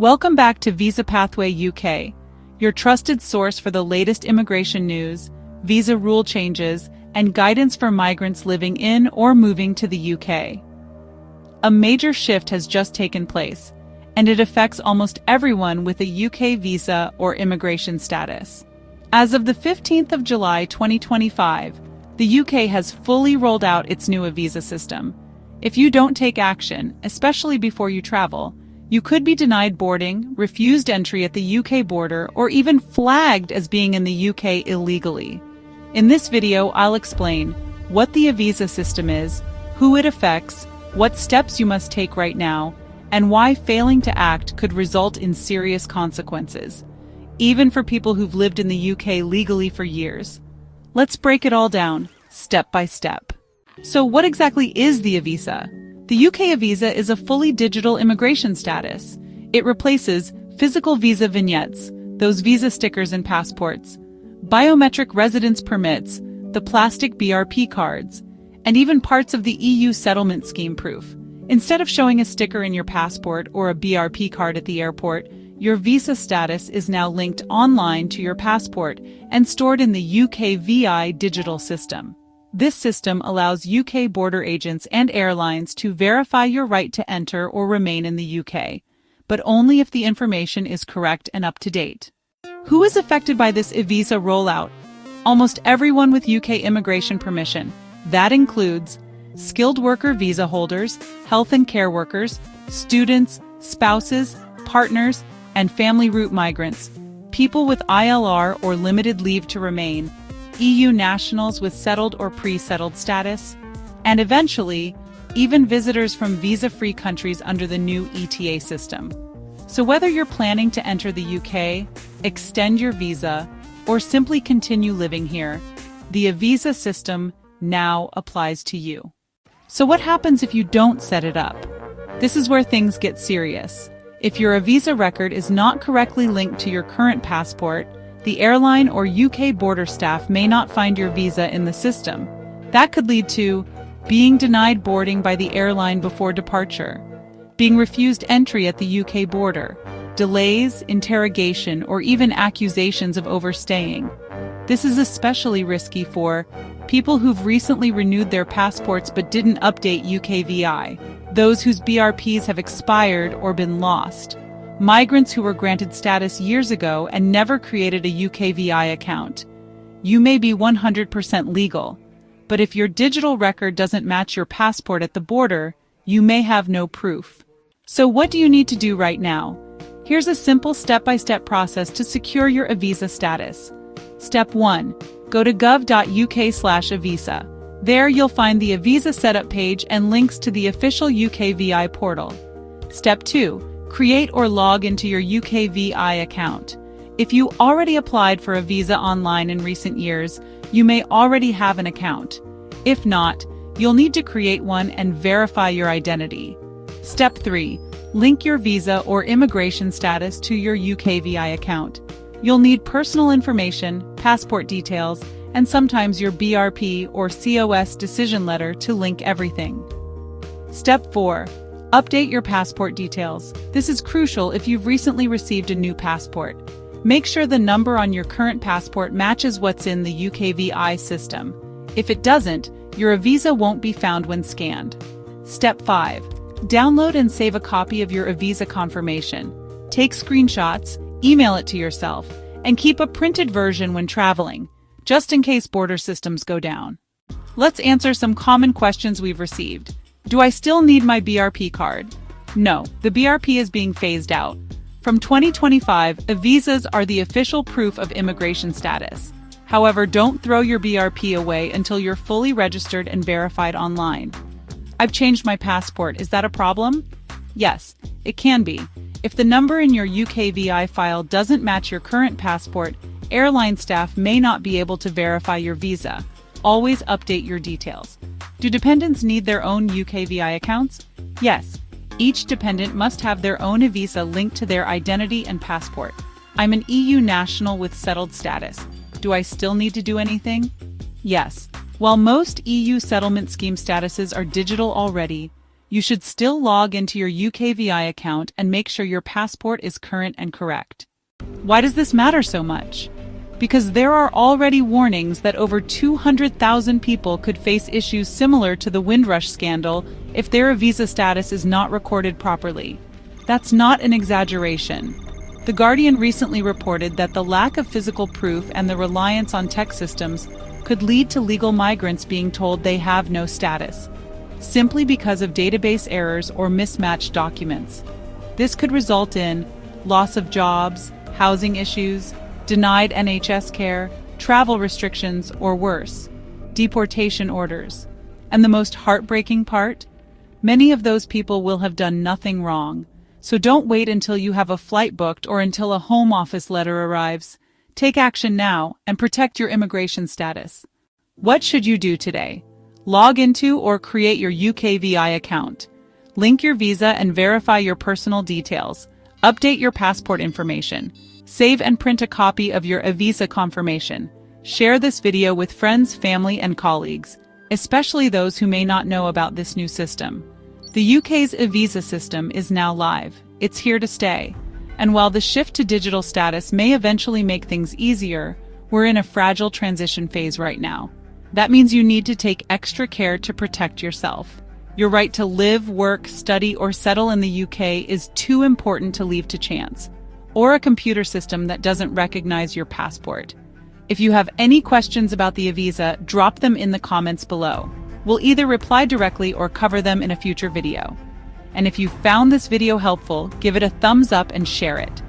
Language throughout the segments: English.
Welcome back to Visa Pathway UK, your trusted source for the latest immigration news, visa rule changes, and guidance for migrants living in or moving to the UK. A major shift has just taken place, and it affects almost everyone with a UK visa or immigration status. As of the 15th of July 2025, the UK has fully rolled out its new eVisa system. If you don't take action, especially before you travel, you could be denied boarding, refused entry at the UK border, or even flagged as being in the UK illegally. In this video, I'll explain what the eVisa system is, who it affects, what steps you must take right now, and why failing to act could result in serious consequences, even for people who've lived in the UK legally for years. Let's break it all down, step by step. So what exactly is the eVisa? The UK eVisa is a fully digital immigration status. It replaces physical visa vignettes, those visa stickers and passports, biometric residence permits, the plastic BRP cards, and even parts of the EU settlement scheme proof. Instead of showing a sticker in your passport or a BRP card at the airport, your visa status is now linked online to your passport and stored in the UK VI digital system. This system allows UK border agents and airlines to verify your right to enter or remain in the UK, but only if the information is correct and up to date. Who is affected by this eVisa rollout? Almost everyone with UK immigration permission. That includes skilled worker visa holders, health and care workers, students, spouses, partners, and family route migrants, people with ILR or limited leave to remain, EU nationals with settled or pre-settled status, and eventually, even visitors from visa-free countries under the new ETA system. So whether you're planning to enter the UK, extend your visa, or simply continue living here, the eVisa system now applies to you. So what happens if you don't set it up? This is where things get serious. If your eVisa record is not correctly linked to your current passport, the airline or UK border staff may not find your visa in the system. That could lead to being denied boarding by the airline before departure, being refused entry at the UK border, delays, interrogation, or even accusations of overstaying. This is especially risky for people who've recently renewed their passports but didn't update UK VI, those whose BRPs have expired or been lost, migrants who were granted status years ago and never created a UK VI account. You may be 100% legal, but if your digital record doesn't match your passport at the border, you may have no proof. So what do you need to do right now? Here's a simple step-by-step process to secure your eVisa status. Step 1. Go to gov.uk/eVisa. There you'll find the eVisa setup page and links to the official UK VI portal. Step 2. Create or log into your UK VI account. If you already applied for a visa online in recent years, you may already have an account. If not, you'll need to create one and verify your identity. Step 3. Link your visa or immigration status to your UK VI account. You'll need personal information, passport details, and sometimes your BRP or COS decision letter to link everything. Step 4. Update your passport details. This is crucial if you've recently received a new passport. Make sure the number on your current passport matches what's in the UK VI system. If it doesn't, your eVisa won't be found when scanned. Step 5. Download and save a copy of your eVisa confirmation. Take screenshots, email it to yourself, and keep a printed version when traveling, just in case border systems go down. Let's answer some common questions we've received. Do I still need my BRP card? No, the BRP is being phased out. From 2025, eVisas are the official proof of immigration status. However, don't throw your BRP away until you're fully registered and verified online. I've changed my passport. Is that a problem? Yes, it can be. If the number in your UK VI file doesn't match your current passport, airline staff may not be able to verify your visa. Always update your details. Do dependents need their own UK VI accounts? Yes. Each dependent must have their own eVisa linked to their identity and passport. I'm an EU national with settled status. Do I still need to do anything? Yes. While most EU settlement scheme statuses are digital already, you should still log into your UKVI account and make sure your passport is current and correct. Why does this matter so much? Because there are already warnings that over 200,000 people could face issues similar to the Windrush scandal if their eVisa status is not recorded properly. That's not an exaggeration. The Guardian recently reported that the lack of physical proof and the reliance on tech systems could lead to legal migrants being told they have no status, simply because of database errors or mismatched documents. This could result in loss of jobs, housing issues, denied NHS care, travel restrictions, or worse, deportation orders. And the most heartbreaking part? Many of those people will have done nothing wrong. So don't wait until you have a flight booked or until a Home Office letter arrives. Take action now and protect your immigration status. What should you do today? Log into or create your UKVI account. Link your visa and verify your personal details. Update your passport information. Save and print a copy of your eVisa confirmation. Share this video with friends, family, and colleagues, especially those who may not know about this new system. The UK's eVisa system is now live. It's here to stay. And while the shift to digital status may eventually make things easier, we're in a fragile transition phase right now. That means you need to take extra care to protect yourself. Your right to live, work, study, or settle in the UK is too important to leave to chance, or a computer system that doesn't recognize your passport. If you have any questions about the eVisa, drop them in the comments below. We'll either reply directly or cover them in a future video. And if you found this video helpful, give it a thumbs up and share it.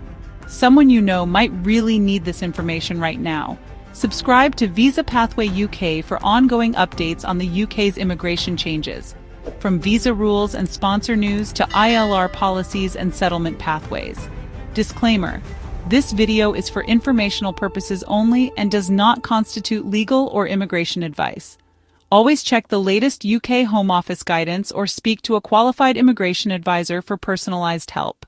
Someone you know might really need this information right now. Subscribe to Visa Pathway UK for ongoing updates on the UK's immigration changes, from visa rules and sponsor news to ILR policies and settlement pathways. Disclaimer: this video is for informational purposes only and does not constitute legal or immigration advice. Always check the latest UK Home Office guidance or speak to a qualified immigration advisor for personalized help.